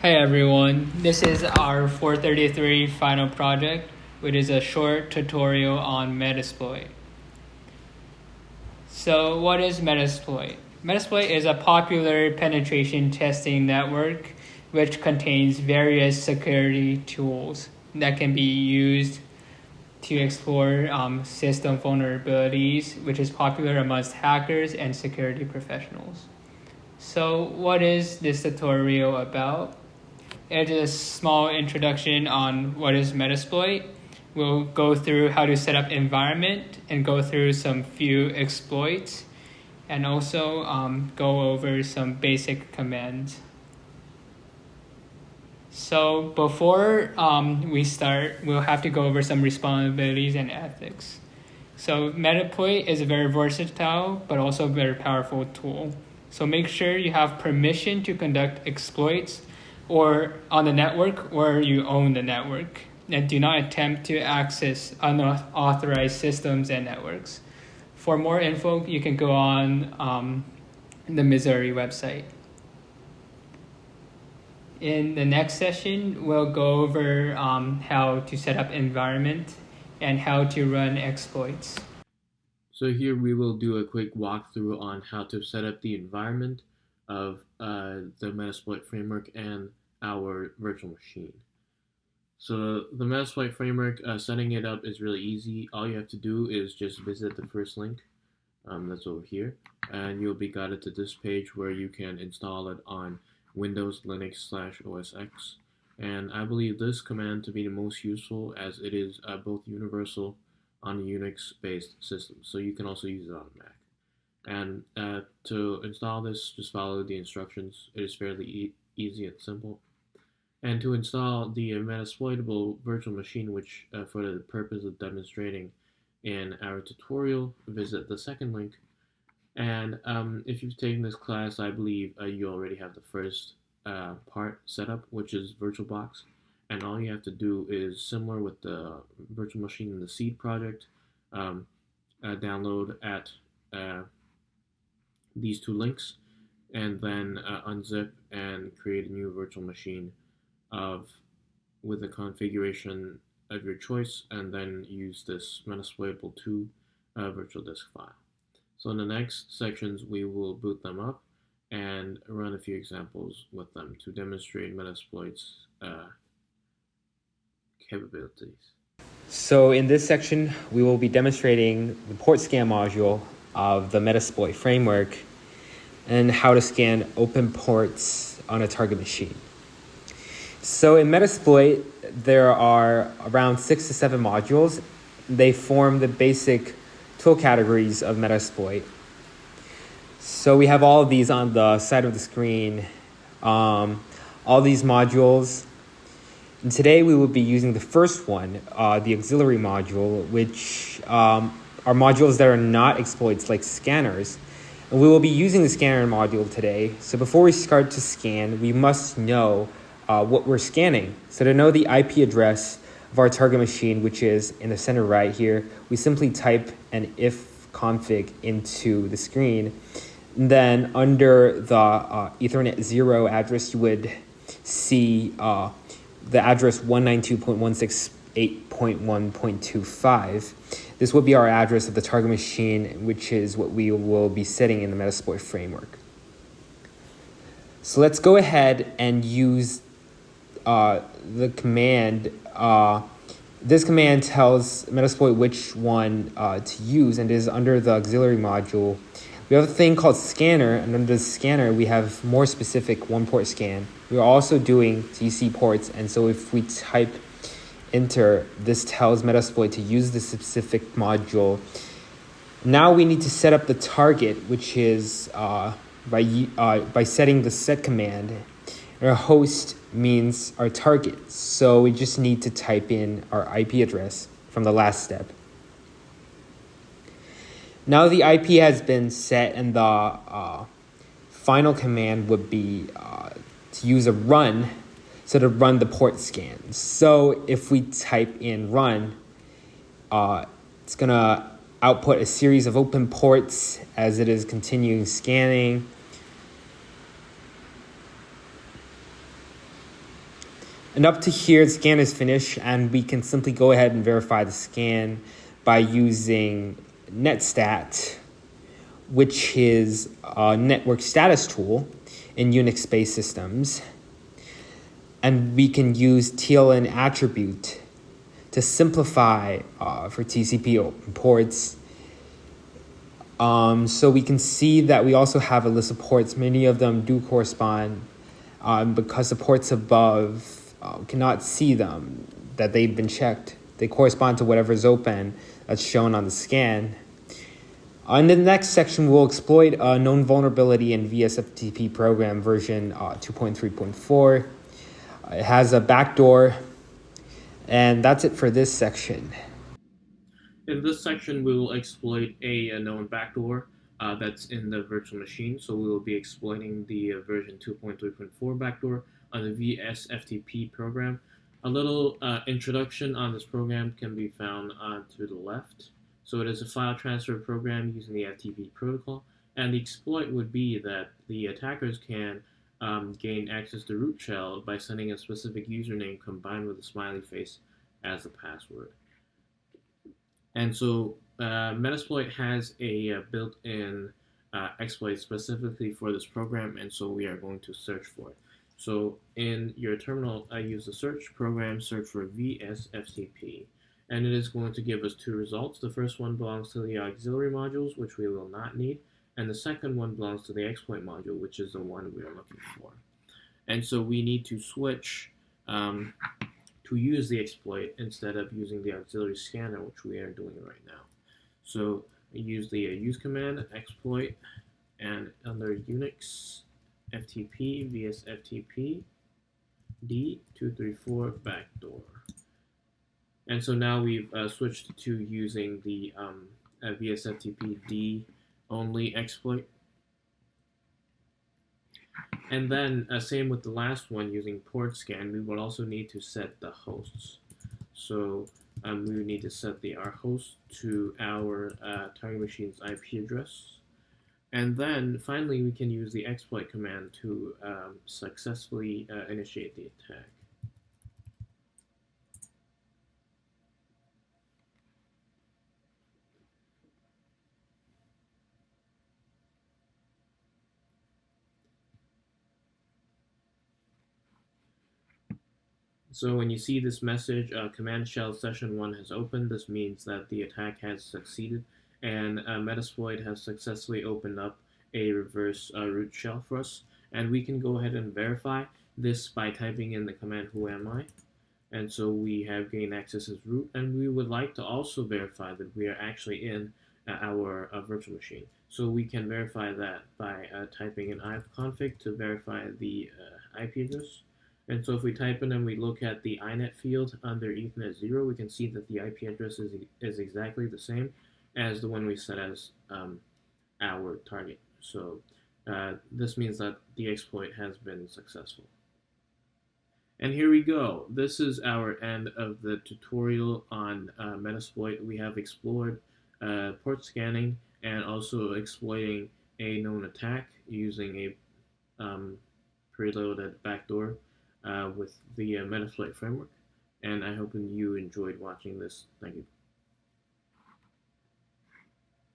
Hey everyone, this is our 433 final project, which is a short tutorial on metasploit. So what is metasploit? Metasploit is a popular penetration testing network which contains various security tools that can be used to explore system vulnerabilities, which is popular amongst hackers and security professionals. So what is this tutorial about? It's a small introduction on what is metasploit. We'll go through how to set up environment and go through some few exploits, and also go over some basic commands. So before we start, we'll have to go over some responsibilities and ethics. So metasploit is a very versatile but also very powerful tool. So make sure you have permission to conduct exploits or on the network or you own the network, and do not attempt to access unauthorized systems and networks. For more info, you can go on the Missouri website. In the next session, we'll go over how to set up environment and how to run exploits. So here we will do a quick walkthrough on how to set up the environment of the Metasploit framework and our virtual machine. So the Metasploit framework, setting it up is really easy. All you have to do is just visit the first link that's over here, and you'll be guided to this page where you can install it on Windows, Linux /OS X. And I believe this command to be the most useful as it is both universal on a Unix-based system, so you can also use it on Mac. And to install this, just follow the instructions. It is fairly easy and simple. And to install the Metasploitable virtual machine, which for the purpose of demonstrating in our tutorial, visit the second link. And if you've taken this class, I believe you already have the first part set up, which is VirtualBox. And all you have to do is similar with the virtual machine in the seed project, download at these two links, and then unzip and create a new virtual machine with a configuration of your choice, and then use this Metasploitable 2 virtual disk file. So in the next sections, we will boot them up and run a few examples with them to demonstrate Metasploit's capabilities. So in this section, we will be demonstrating the port scan module of the Metasploit framework and how to scan open ports on a target machine. So in Metasploit, there are around 6 to 7 modules. They form the basic tool categories of Metasploit. So we have all of these on the side of the screen, all these modules. And today we will be using the first one, the auxiliary module, which are modules that are not exploits like scanners. And we will be using the scanner module today. So before we start to scan, we must know what we're scanning. So to know the IP address of our target machine, which is in the center right here, we simply type an if config into the screen. And then under the Ethernet 0 address, you would see the address 192.168.1.25. This would be our address of the target machine, which is what we will be setting in the Metasploit framework. So let's go ahead and use the command. This command tells Metasploit which one to use, and it is under the auxiliary module. We have a thing called scanner, and under the scanner, we have more specific one-port scan. We are also doing DC ports, and so if we type enter, this tells Metasploit to use the specific module. Now we need to set up the target, which is by setting the set command. Our host means our target, so we just need to type in our IP address from the last step. Now the IP has been set, and the final command would be to use a run, so to run the port scan. So if we type in run, it's going to output a series of open ports as it is continuing scanning. And up to here, the scan is finished, and we can simply go ahead and verify the scan by using netstat, which is a network status tool in Unix-based systems. And we can use TLN attribute to simplify for TCP open ports. So we can see that we also have a list of ports. Many of them do correspond because the ports above cannot see them, that they've been checked. They correspond to whatever's open that's shown on the scan. In the next section, we'll exploit a known vulnerability in VSFTP program version 2.3.4. It has a backdoor, and that's it for this section. In this section, we will exploit a known backdoor that's in the virtual machine. So we will be exploiting the version 2.3.4 backdoor on the VSFTP program. A little introduction on this program can be found to the left. So it is a file transfer program using the FTP protocol, and the exploit would be that the attackers can gain access to root shell by sending a specific username combined with a smiley face as the password. And so Metasploit has a built-in exploit specifically for this program, and so we are going to search for it. So in your terminal, use the search program, search for VSFTP, and it is going to give us two results. The first one belongs to the auxiliary modules, which we will not need, and the second one belongs to the exploit module, which is the one we are looking for. And so we need to switch to use the exploit instead of using the auxiliary scanner, which we are doing right now. So use the use command, exploit, and under Unix, FTP, VSFTP, D234 backdoor. And so now we've switched to using the VSFTP D only exploit. And then same with the last one, using port scan, we will also need to set the hosts. So we would need to set our host to our target machine's IP address. And then finally, we can use the exploit command to successfully initiate the attack. So when you see this message, command shell session 1 has opened, this means that the attack has succeeded, and Metasploit has successfully opened up a reverse root shell for us. And we can go ahead and verify this by typing in the command who am I. And so we have gained access as root, and we would like to also verify that we are actually in our virtual machine. So we can verify that by typing in ifconfig to verify the IP address. And so if we type in and we look at the inet field under Ethernet 0, we can see that the IP address is exactly the same as the one we set as our target. So this means that the exploit has been successful. And here we go. This is our end of the tutorial on Metasploit. We have explored port scanning and also exploiting a known attack using a preloaded backdoor with the Metasploit framework. And I hope you enjoyed watching this. Thank you.